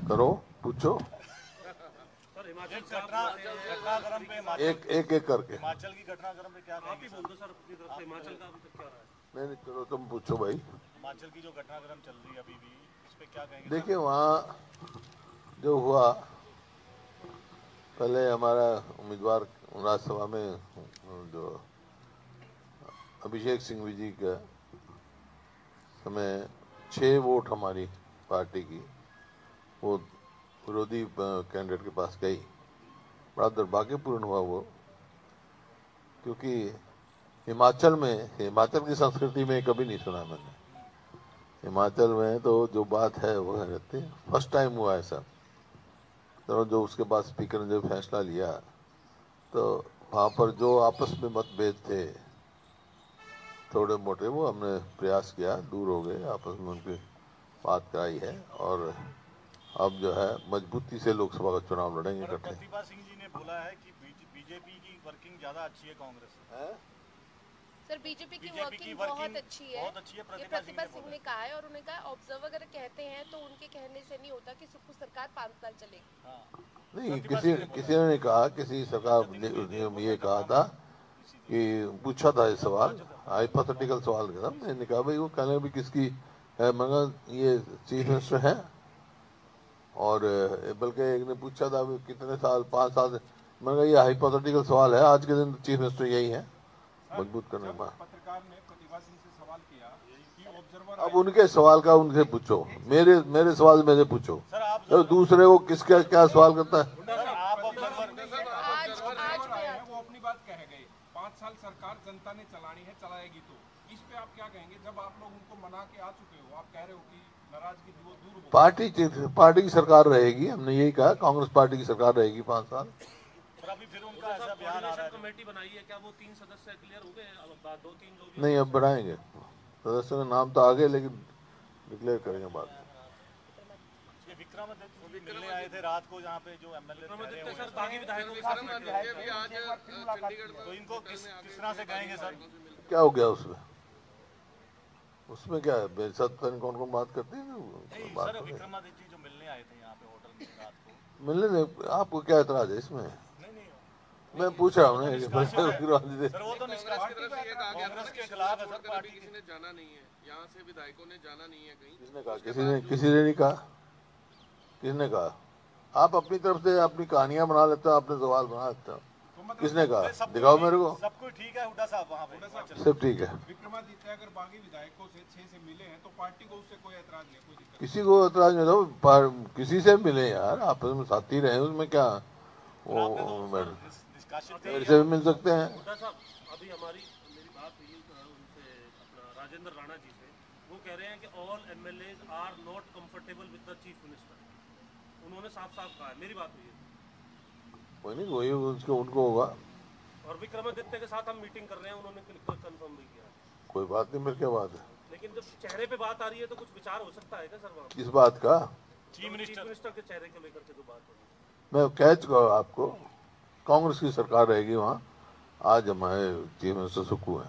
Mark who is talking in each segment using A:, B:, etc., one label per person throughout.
A: करो, पूछो
B: सर हिमाचल घटनाक्रम पे
A: एक एक करके।
B: हिमाचल की घटनाक्रम पे क्या कहेंगे? आप ही बोल दो सर अपनी तरफ से, हिमाचल का अभी तक क्या रहा है?
A: नहीं, चलो तुम पूछो भाई।
B: हिमाचल की जो घटनाक्रम चल रही है अभी भी, इस पे क्या कहेंगे?
A: देखिए वहाँ जो हुआ, पहले हमारा उम्मीदवार राज्यसभा में जो अभिषेक सिंह जी का समय 6 वोट हमारी पार्टी की वो विरोधी कैंडिडेट के पास गई। बड़ा दुर्भाग्यपूर्ण हुआ वो, क्योंकि हिमाचल की संस्कृति में कभी नहीं सुना मैंने। हिमाचल में तो जो बात है वो रहती है, फर्स्ट टाइम हुआ ऐसा। तो जो उसके बाद स्पीकर ने जो फैसला लिया, तो वहाँ पर जो आपस में मतभेद थे थोड़े मोटे, वो हमने प्रयास किया, दूर हो गए, आपस में उनकी बात कराई है, और अब जो है मजबूती से लोकसभा का चुनाव लड़ेंगे इकट्ठे।
B: प्रतिभा सिंह जी ने बोला है कि बीजेपी की वर्किंग ज्यादा अच्छी है कांग्रेस से।
C: सर बीजेपी की वर्किंग बहुत अच्छी है, ये प्रतिभा सिंह ने कहा है। और उन्होंने कहा ऑब्जर्वर अगर कहते हैं तो उनके कहने से नहीं होता कि सुक्खू सरकार 5 साल चलेगी।
A: नहीं, किसी ने नहीं कहा, किसी सरकार ने ये कहा था कि पूछा था ये सवाल, हाइपोथेटिकल सवाल था। मैंने कहा भाई वो कहने भी किसकी है, मगर ये चीफ मिनिस्टर है, और बल्कि एक ने पूछा था कितने साल, 5 साल। मैंने कहा ये हाइपोथेटिकल सवाल है, आज के दिन चीफ मिनिस्टर यही है मजबूत करने में।
D: पत्रकार ने प्रतिभा सिंह से सवाल किया कि ऑब्जर्वर,
A: अब उनके सवाल का उनसे पूछो, मेरे सवाल मेरे पूछो, तो दूसरे को किसका क्या सवाल करता है।
D: वो अपनी बात कह गए, 5 साल सरकार जनता ने चलानी है, चलाएगी। तो इस पे आप क्या कहेंगे? जब आप लोग उनको मना के आ चुके हो, आप कह रहे हो कि नाराजगी दूर हो,
A: पार्टी की सरकार रहेगी, हमने यही कहा, कांग्रेस पार्टी की सरकार रहेगी 5 साल।
B: अभी फिर उनका ऐसा बयान आ रहा है।
E: कमेटी बनाई है, क्या वो 3 सदस्य क्लियर हो गए? अब 2-3 लोग
A: नहीं, अब बढ़ाएंगे सदस्यों के नाम तो आ गए, लेकिन डिक्लेयर करेंगे बाद में।
B: ये विक्रमादित्य मिलने आए थे रात को, जहाँ पे जो एमएलए
E: सर बागी विधायकों
B: तो इनको किस तरह से कहेंगे सर?
A: क्या हो गया उसमें क्या है? मेरे साथ कौन कौन बात करते हैं?
B: सर विक्रमादित्य जी जो मिलने आए थे यहाँ पे होटल में रात को,
A: मिलने दे, आपको क्या एतराज है इसमें? मैं पूछ रहा हूँ ना,
B: सर वो तो कांग्रेस के खिलाफ है सर, पार्टी
F: किसी ने जाना नहीं है यहाँ से, विधायकों ने जाना नहीं है कहीं।
A: किसने कहा? किसी ने नहीं कहा। किसने कहा? आप अपनी तरफ से अपनी कहानियां बना लेते हो, अपने सवाल बना लेते हो। किसने कहा? दिखाओ मेरे को।
B: सब कुछ ठीक है हुड्डा साहब, वहाँ पे
A: सब ठीक है।
D: विक्रमादित्य अगर बागी विधायकों से 6 से मिले हैं तो पार्टी को उससे कोई ऐतराज नहीं, कोई दिक्कत
A: किसी को ऐतराज नहीं था, किसी से मिले यार, आपस में साथी रहे, उसमें क्या? वो मेरे से भी मिल सकते हैं।
E: अभी मेरी बात हुई उनसे, अपना राजेंद्र राणा जी से, वो कह रहे हैं कि all MLAs are not comfortable with the chief minister. उन्होंने साफ कहा है, मेरी बात हुई है।
A: कोई नहीं, वही उनको होगा।
E: और विक्रमादित्य के साथ हम मीटिंग कर रहे हैं, उन्होंने कंफर्म भी किया।
A: कोई बात नहीं, मेरे क्या बात है।
E: लेकिन जब चेहरे पे बात आ रही है तो कुछ विचार हो सकता है क्या सर वहाँ?
A: किस बात का?
E: चीफ मिनिस्टर के चेहरे को लेकर के जो बात होगी।
A: मैं कह चुका हूँ आपको, कांग्रेस की सरकार रहेगी वहाँ। आज हमारे चीफ मिनिस्टर सुक्खू है।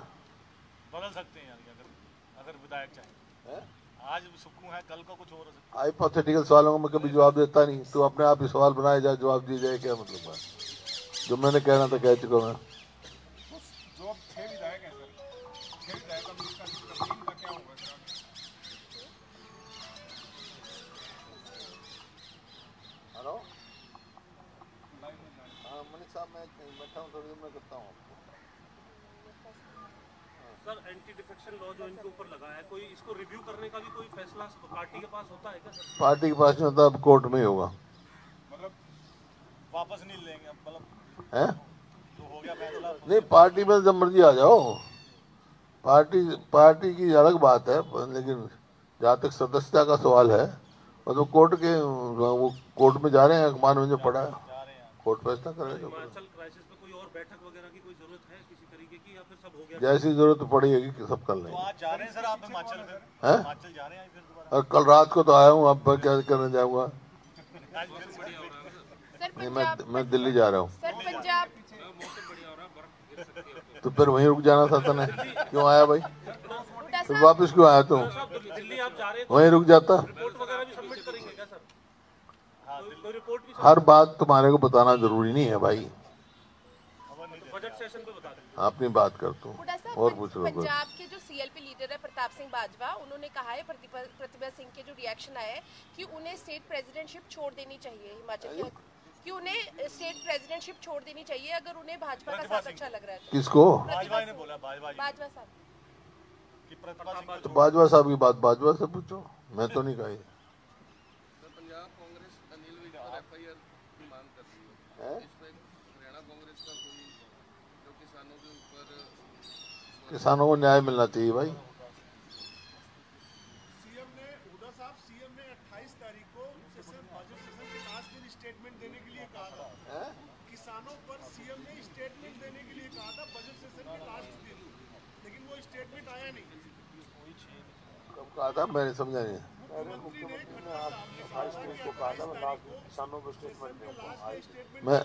B: बदल सकते हैं यार, अगर विधायक चाहे। आज सुक्खू है, कल को कुछ और हो सकता है।
A: हाइपोथेटिकल सवालों को मैं कभी जवाब देता नहीं, तो अपने आप ही सवाल बनाए जाए, जवाब दिए जाए, क्या मतलब है? जो मैंने कहना था कह चुका मैं।
D: जो 6 विधायक हैं सर, 6 विधायक अभी इसका क्या होगा सर?
A: हेलो, हाँ मनीष साहब, मैं बैठा हूँ, थोड़ी देर में करता हूँ।
E: सर एंटी डिफेक्शन लॉ जो इनके ऊपर लगा है, कोई इसको रिव्यू करने का भी कोई फैसला पार्टी के पास होता है क्या सर?
A: पार्टी के पास नहीं होता, अब कोर्ट में ही होगा।
B: मतलब वापस नहीं लेंगे, मतलब
A: है
B: जो हो गया फैसला।
A: नहीं, पार्टी में जब मर्जी आ जाओ, पार्टी की अलग बात है, लेकिन जहाँ तक सदस्यता का सवाल है, मतलब कोर्ट में जा रहे हैं, अखबार में जो पड़ा है, कोर्ट फैसला करेगा।
E: हिमाचल क्राइसिस पे कोई और बैठक वगैरह की कोई जरूरत है किसी तरीके की, या फिर सब हो गया?
A: जैसी जरूरत पड़ेगी कि सब कर लेंगे।
B: तो आज जा रहे हैं सर आप हिमाचल में?
A: हैं?
B: हिमाचल जा रहे हैं फिर दोबारा?
A: और कल रात को तो आया हूँ, अब क्या करने जाऊँगा? नहीं, मैं दिल्ली जा रहा हूँ।
C: सर पंजाब
A: तो फिर वहीं रुक जाना था तने, क्यों आया भाई? फिर वापस क्यों आया तू?
E: दिल्ली आप जा रहे हैं,
A: वहीं रुक जाता।
E: रिपोर्ट वगैरह भी सबमिट करेंगे क्या सर?
A: हर बात तुम्हारे को बताना जरूरी नहीं है भाई।
E: बजट सेशन पे बता दें।
A: अपनी बात कर तू और पूछ लो।
C: पंजाब के जो सीएलपी लीडर है प्रताप सिंह बाजवा, उन्होंने कहा है प्रतिभा सिंह के जो रिएक्शन आए कि उन्हें स्टेट प्रेसिडेंटशिप छोड़ देनी चाहिए हिमाचल के, कि उन्हें स्टेट प्रेसिडेंटशिप छोड़ देनी चाहिए अगर उन्हें भाजपा का साथ अच्छा लग रहा है।
A: किसको?
B: बाजवा ने बोला,
C: बाजवा साहब
B: कि प्रतिभा सिंह
A: तो बाजवा साहब की बात बाजवा से पूछो, मैं तो नहीं कही।
F: पंजाब कांग्रेस अनिल विज पर एफआईआर की मांग कर रही है, इस पे हरियाणा कांग्रेस का कोई जो किसानों के ऊपर,
A: किसानों को न्याय मिलना चाहिए भाई।
G: सीएम ने 28 तारीख को बजट सेशन के लास्ट दिन स्टेटमेंट देने के लिए कहा था। किसानों पर सीएम ने स्टेटमेंट देने के लिए कहा था बजट सेशन के लास्ट दिन, लेकिन वो स्टेटमेंट आया नहीं।
A: कब कहा था मैंने समझा नहीं। मैं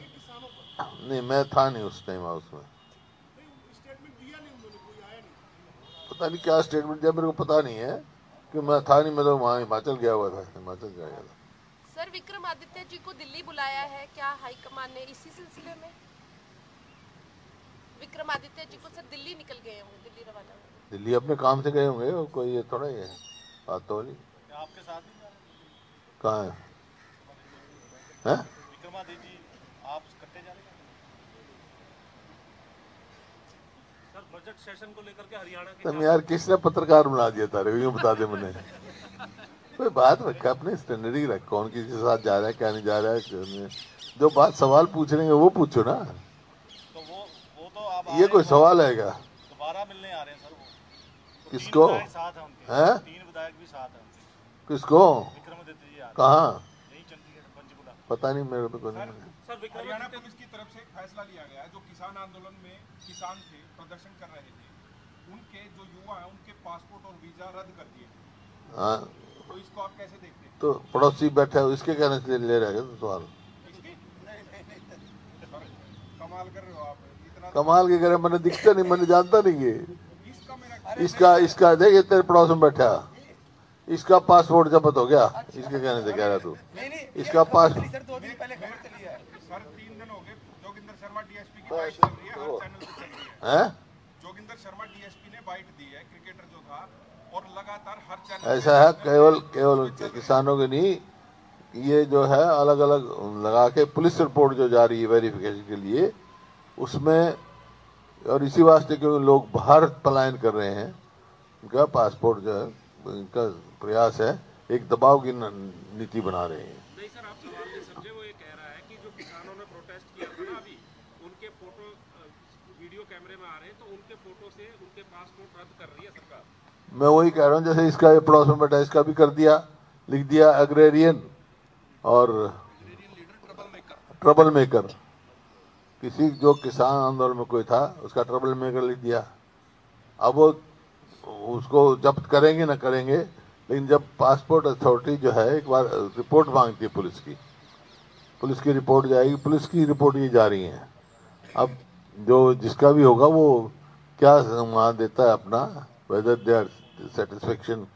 A: नहीं, मैं था नहीं उस टाइम हाउस में।
G: स्टेटमेंट दिया नहीं उन्होंने, कोई आया नहीं।
A: पता नहीं क्या स्टेटमेंट दिया, मेरे को पता नहीं है कि मैं था नहीं। मैं तो वहाँ हिमाचल गया हुआ था, हिमाचल गया था।
C: सर विक्रमादित्य जी को दिल्ली बुलाया है क्या हाईकमान ने इसी सिलसिले में? विक्रमादित्य जी को सर दिल्ली निकल गए होंगे, दिल्ली रवाना होंगे।
A: दिल्ली अपने काम से गए होंगे, कोई ये थोड़ा ही है बात तो नहीं।
B: आपके साथ ही जा रहे हैं?
A: कहाँ है?
B: विक्रमादित्य जी आप इकट्ठे जा रहे हैं?
E: सर बजट सेशन को लेकर के हरियाणा के
A: तुम यार किसने पत्रकार बना दिया तारे, यूँ बता दे मैंने। कोई बात रखा, अपने स्टैंडर्ड ही रख, कौन किसी के साथ जा रहा है क्या नहीं जा रहा है। जो बात सवाल पूछ रहे हैं वो पूछो ना।
B: तो वो तो आप
A: ये कोई सवाल है क्या?
B: दोबारा मिलने आ रहे हैं सर वो। तो
A: किसको?
B: 3 विधायक साथ हैं उनके।
A: हैं?
B: 3 विधायक भी साथ हैं उनके।
A: किसको?
B: विक्रमादित्य जी आ रहे हैं।
A: कहाँ?
B: यही चंडीगढ़ पंचकुला।
A: पता नहीं मेरे को नहीं।
D: सर हरियाणा पुलिस की तरफ से एक फैसला लिया गया है, जो किसान आंदोलन में किसान थे, प्रदर्शन कर रहे थे, उनके जो युवा हैं उनके पासपोर्ट और वीजा रद्द कर दिए।
A: हाँ
D: तो इसको आप कैसे देखते हैं?
A: तो पड़ोसी बैठा है, इसके कहने से ले रहे हैं सवाल।
D: कमाल कर रहे हो आप, इतना
A: कमाल के करे, मैंने दिखता नहीं, मैंने जानता नहीं ये।
D: इसका मेरा
A: इसका देख, तेरे पड़ोस में बैठा, इसका पासपोर्ट जब्त हो गया, इसके कहने से कह रहा तू। इसका पासपोर्ट
D: सर 3 दिन हो गए, जोगिंदर शर्मा डीएसपी की बाइट चल रही है, हर चैनल पे चल रही है। जोगिंदर शर्मा डीएसपी ने बाइट दी है, क्रिकेटर जो था, और लगातार हर चैनल
A: ऐसा है, केवल किसानों के नहीं, ये जो है अलग अलग लगा के पुलिस रिपोर्ट जो जा रही है वेरिफिकेशन के लिए, उसमें, और इसी वास्ते क्योंकि लोग बाहर पलायन कर रहे हैं, उनका पासपोर्ट जो है, इनका प्रयास है, एक दबाव की नीति बना रहे हैं।
E: नहीं सर, आप सवाल नहीं समझे। वो ये कह रहा है कि जो किसानों ने प्रोटेस्ट किया था ना, अभी उनके फोटो वीडियो कैमरे में आ रहे हैं, तो उनके फोटो से उनके पासपोर्ट रद्द कर रही है सरकार।
A: मैं वही कह रहा हूँ, जैसे इसका ये पड़ोस में बैठा, इसका भी कर दिया, लिख दिया एग्रेरियन और ट्रबल मेकर। किसी जो किसान आंदोलन में कोई था, उसका ट्रबल मेकर लिख दिया। अब वो उसको जब्त करेंगे ना करेंगे, लेकिन जब पासपोर्ट अथॉरिटी जो है एक बार रिपोर्ट मांगती है पुलिस की रिपोर्ट जाएगी, पुलिस की रिपोर्ट ये जा रही है। अब जो जिसका भी होगा वो क्या मान देता है अपना, whether they are satisfaction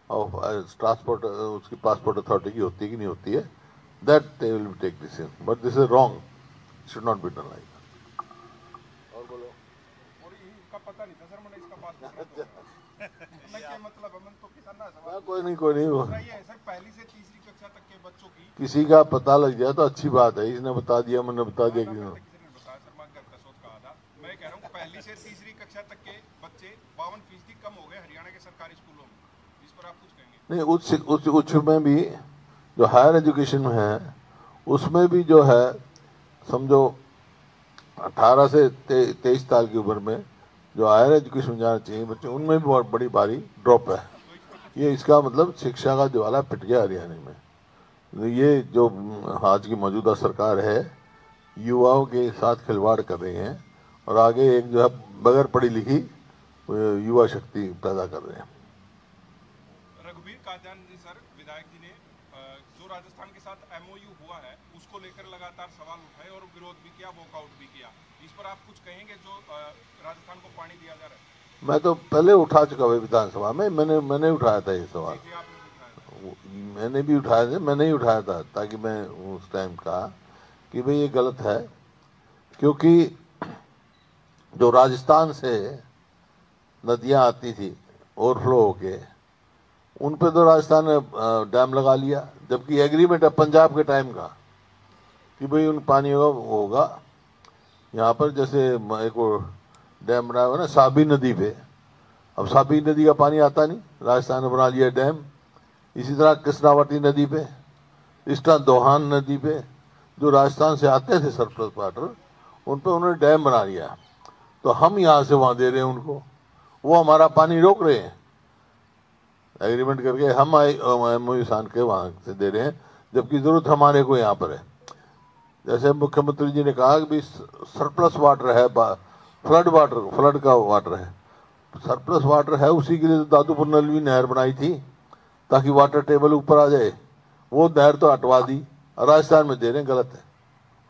A: of transport, उसकी पासपोर्ट अथॉरिटी की होती है कि नहीं होती है, that they will take decision, but this is wrong, should not be done like. और बोलो।
D: और इनका पता नहीं था सर, मैंने इसका पासपोर्ट मैं क्या मतलब है, मैं तो किसान ना सवाल।
A: कोई नहीं
D: ये है सर, पहली से तीसरी कक्षा तक के बच्चों की,
A: किसी का पता लग जाए तो अच्छी बात है। इसने बता दिया, मैंने बता दिया, किसी ने
D: बताया सर, मैं घर का सोच कहा था। मैं कह रहा हूँ पहली से तीसरी कक्षा तक के बच्चे 52% कम हो गए हरियाणा के सरकारी स्कूलों में, इस पर आप कुछ कहेंगे?
A: नहीं, उच्च में भी जो हायर एजुकेशन में है, उसमें भी जो है समझो 18 से 23 साल की उम्र में जो हायर एजुकेशन में जाना चाहिए बच्चे, उनमें भी बहुत बड़ी भारी ड्रॉप है। ये इसका मतलब शिक्षा का दिवाला पिट गया हरियाणा में। ये जो आज की मौजूदा सरकार है, युवाओं के साथ खिलवाड़ कर रही है, और आगे एक जो है बगैर पढ़ी लिखी युवा शक्ति पैदा कर रहे हैं।
D: रघुवीर कादियान जी सर, विधायक जी ने जो राजस्थान के साथ MOU हुआ है उसको लेकर लगातार सवाल उठाए और विरोध भी किया, वॉकआउट भी किया। इस पर आप कुछ कहेंगे, जो राजस्थान को पानी दिया जा रहा है?
A: मैं तो पहले उठा चुका हूँ विधानसभा में, मैंने उठाया था ये सवाल। मैंने भी उठाया था, मैंने ही उठाया था, ताकि मैं उस टाइम कहा कि भाई ये गलत है, क्योंकि जो राजस्थान से नदियां आती थी ओवरफ्लो होके, उन पे तो राजस्थान ने डैम लगा लिया, जबकि एग्रीमेंट है पंजाब के टाइम का कि भाई उन पानी होगा यहाँ पर। जैसे एक डैम बनाया हुआ ना साबी नदी पे, अब साबी नदी का पानी आता नहीं, राजस्थान ने बना लिया डैम। इसी तरह कृष्णावती नदी पे, इस तरह दोहान नदी पे जो राजस्थान से आते थे सरप्लस वाटर, उन पे उन्होंने डैम बना लिया। तो हम यहाँ से वहां दे रहे हैं उनको, वो हमारा पानी रोक रहे हैं एग्रीमेंट करके, हम एमओयू सान के वहां से दे रहे हैं, जबकि जरूरत हमारे को यहाँ पर है। जैसे मुख्यमंत्री जी ने कहा कि भाई सरप्लस वाटर है, फ्लड का वाटर है, सरप्लस वाटर है, उसी के लिए तो दादूपुर नलवी नहर बनाई थी ताकि वाटर टेबल ऊपर आ जाए। वो नहर तो हटवा दी, राजस्थान में दे रहे हैं, गलत है।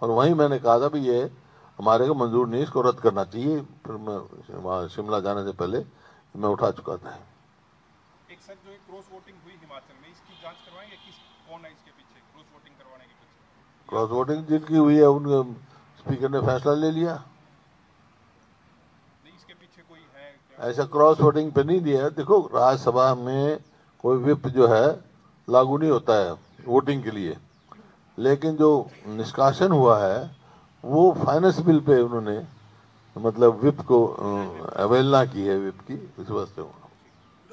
A: और वहीं मैंने कहा था भी ये हमारे को मंजूर नहीं, इसको रद्द करना चाहिए। फिर मैं वहाँ शिमला जाने से पहले मैं उठा चुका था।
D: एक सर जो क्रॉस वोटिंग हुई हिमाचल में, इसकी जांच करवाएंगे, कौन है इसके पीछे क्रॉस वोटिंग करवाने के पीछे?
A: क्रॉस वोटिंग जिनकी हुई है उनके स्पीकर ने फैसला ले लिया,
D: इसके पीछे कोई है क्या?
A: ऐसा क्रॉस वोटिंग पे नहीं दिया। देखो राज्यसभा में कोई विप जो है लागू नहीं होता है वोटिंग के लिए, लेकिन जो निष्कासन हुआ है वो फाइनेंस बिल पे उन्होंने मतलब विप को अवहेलना की है, विप की, इस वास्ते हुआ।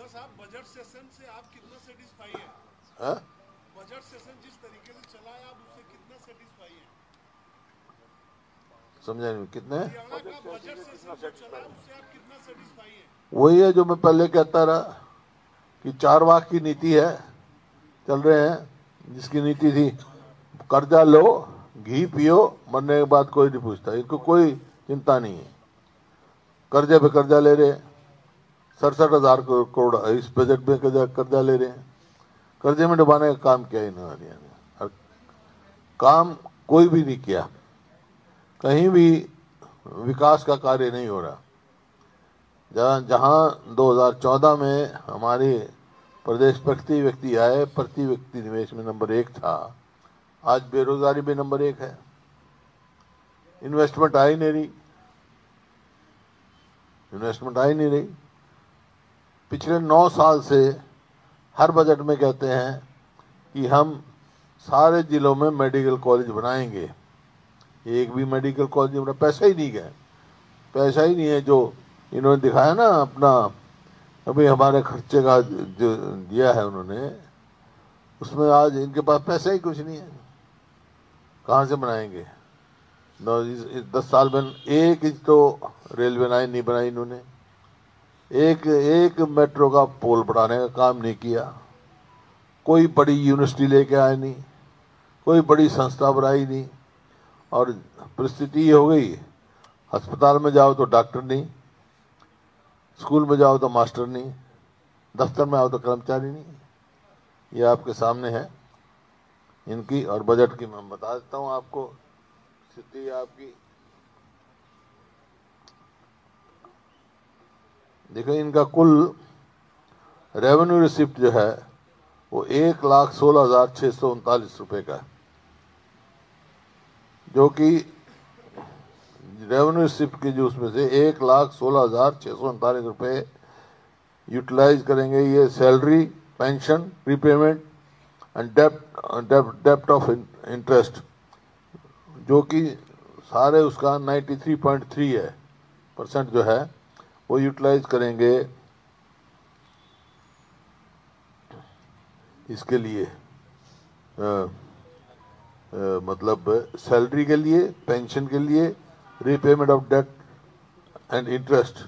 G: साहब बजट सेशन से आप कितना सेटिस्फाई हैं?
A: है?
G: बजट सेशन जिस तरीके से चला है आप उससे कितना सेटिस्फाई हैं?
A: समझा नहीं कितने?
G: हरियाणा का बजट सेशन जो चला है उससे आप कितना सेटिस्फाई हैं?
A: वही है जो मैं पहले कहता रहा कि 4 वाक की नीति है, चल रहे हैं, जिसकी नीति थी कर्जा लो घी पियो, मरने के बाद कोई नहीं पूछता, इनको कोई चिंता नहीं है। कर्जे पे कर्जा ले रहे, 67,000 करोड़ इस बजट में कर्जा ले रहे हैं। कर्जे में डुबाने का काम किया इन्होंने, काम कोई भी नहीं किया, कहीं भी विकास का कार्य नहीं हो रहा। जहां 2014 में हमारे प्रदेश प्रति व्यक्ति आय, प्रति व्यक्ति निवेश में नंबर 1 था, आज बेरोजगारी में नंबर 1 है। इन्वेस्टमेंट आ ही नहीं रही, पिछले 9 साल से हर बजट में कहते हैं कि हम सारे जिलों में मेडिकल कॉलेज बनाएंगे, एक भी मेडिकल कॉलेज बना, पैसा ही नहीं गया, पैसा ही नहीं है। जो इन्होंने दिखाया ना अपना अभी हमारे खर्चे का जो दिया है उन्होंने, उसमें आज इनके पास पैसा ही कुछ नहीं है, कहाँ से बनाएंगे? 10 साल में 1 इंच तो रेलवे लाइन नहीं बनाई इन्होंने, एक मेट्रो का पोल बढ़ाने का काम नहीं किया, कोई बड़ी यूनिवर्सिटी लेके आए नहीं, कोई बड़ी संस्था बनाई नहीं। और परिस्थिति ये हो गई, अस्पताल में जाओ तो डॉक्टर नहीं, स्कूल में जाओ तो मास्टर नहीं, दफ्तर में आओ तो कर्मचारी नहीं। ये आपके सामने है इनकी, और बजट की मैं बता देता हूं आपको स्थिति आपकी। देखो इनका कुल रेवेन्यू रिसिप्ट जो है वो 1,16,639 रुपए का है, जो कि रेवेन्यू रिसिप्ट के जो उसमें से 1,16,639 रुपए यूटिलाइज करेंगे ये सैलरी, पेंशन, रिपेमेंट एंड डेप्ट ऑफ इंटरेस्ट, जो कि सारे उसका 93.3 है % जो है वो यूटिलाइज करेंगे इसके लिए मतलब सैलरी के लिए, पेंशन के लिए, repayment of debt and interest,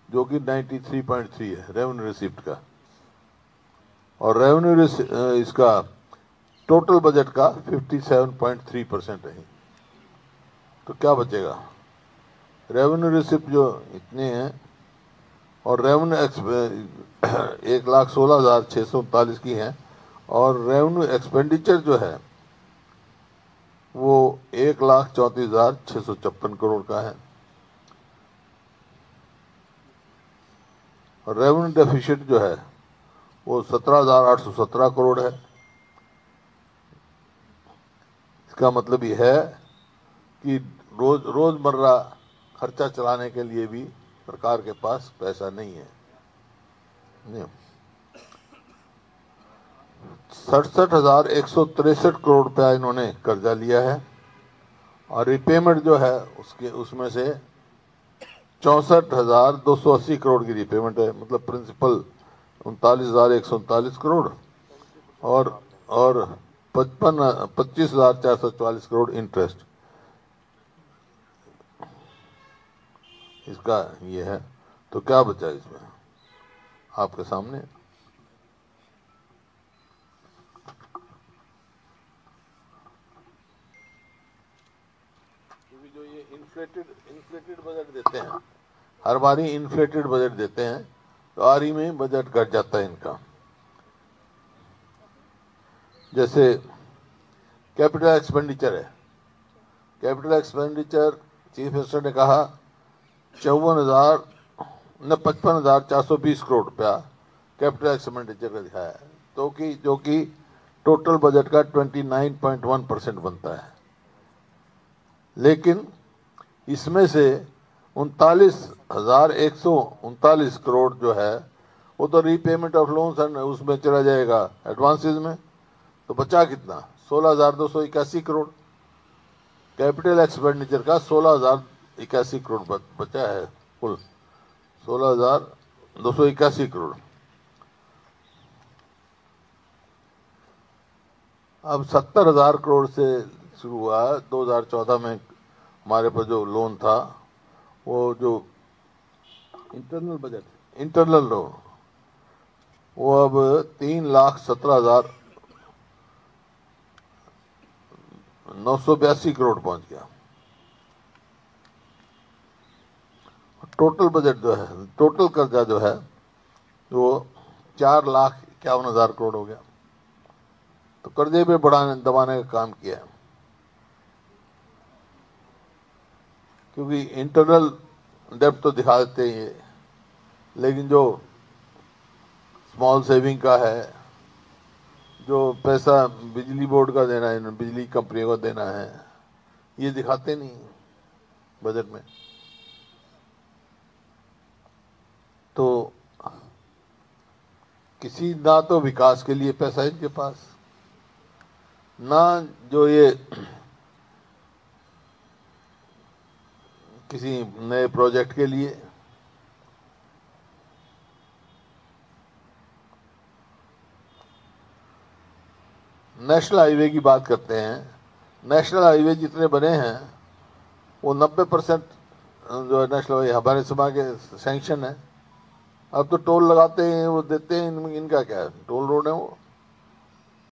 A: जो कि 93.3 है रेवेन्यू रिसिप्ट का। और रेवेन्यू इसका टोटल बजट का 57.3% है। तो क्या बचेगा? रेवेन्यू रिसिप्ट जो इतने हैं और रेवेन्यू 1,16,639 की है, और रेवेन्यू एक्सपेंडिचर जो है वो 1,34,656 करोड़ का है। और रेवेन्यू डेफिसिट जो है वो 17,817 करोड़ है। इसका मतलब ये है कि रोजमर्रा खर्चा चलाने के लिए भी सरकार के पास पैसा नहीं है। 67,163 करोड़ रुपया इन्होंने कर्जा लिया है और रिपेमेंट जो है उसमें से 64,280 करोड़ की रिपेमेंट है। मतलब प्रिंसिपल 39,139 करोड़ और 25,444 करोड़ इंटरेस्ट, इसका ये है। तो क्या बचा इसमें आपके सामने? जो ये इन्फ्लेटेड बजट देते हैं, हर बार ही इन्फ्लेटेड बजट देते हैं, तो आर ही में बजट घट जाता है इनका। जैसे कैपिटल एक्सपेंडिचर है, कैपिटल एक्सपेंडिचर चीफ मिनिस्टर ने कहा 55,420 करोड़ रुपया कैपिटल एक्सपेंडिचर का दिखाया है, तो कि जो कि टोटल बजट का 29.1% बनता है। लेकिन इसमें से 39,139 करोड़ जो है वो तो रीपेमेंट ऑफ लोन्स उसमें चला जाएगा, एडवांसेस में। तो बचा कितना? 16,281 करोड़। कैपिटल एक्सपेंडिचर का 16,081 करोड़ बचा है, कुल 16,281 करोड़। अब 70,000 करोड़ से शुरू हुआ। 2014 में हमारे पास जो लोन था, वो जो इंटरनल लोन, वो अब 3,17,982 करोड़ पहुंच गया। टोटल बजट जो है, टोटल कर्जा जो है वो 4,51,000 करोड़ हो गया। तो कर्जे पे दबाने का काम किया है, क्योंकि इंटरनल डेब्ट तो दिखा देते हैं ये, लेकिन जो स्मॉल सेविंग का है, जो पैसा बिजली बोर्ड का देना है, बिजली कंपनियों को देना है, ये दिखाते नहीं बजट में। तो किसी ना तो विकास के लिए पैसा है इनके पास, ना जो ये किसी नए प्रोजेक्ट के लिए। नेशनल हाईवे की बात करते हैं। नेशनल हाईवे जितने बने हैं वो 90% जो नेशनल हाईवे हमारे सभा के सैंक्शन है। अब तो टोल लगाते हैं, वो देते हैं, इनका क्या है, टोल रोड है वो।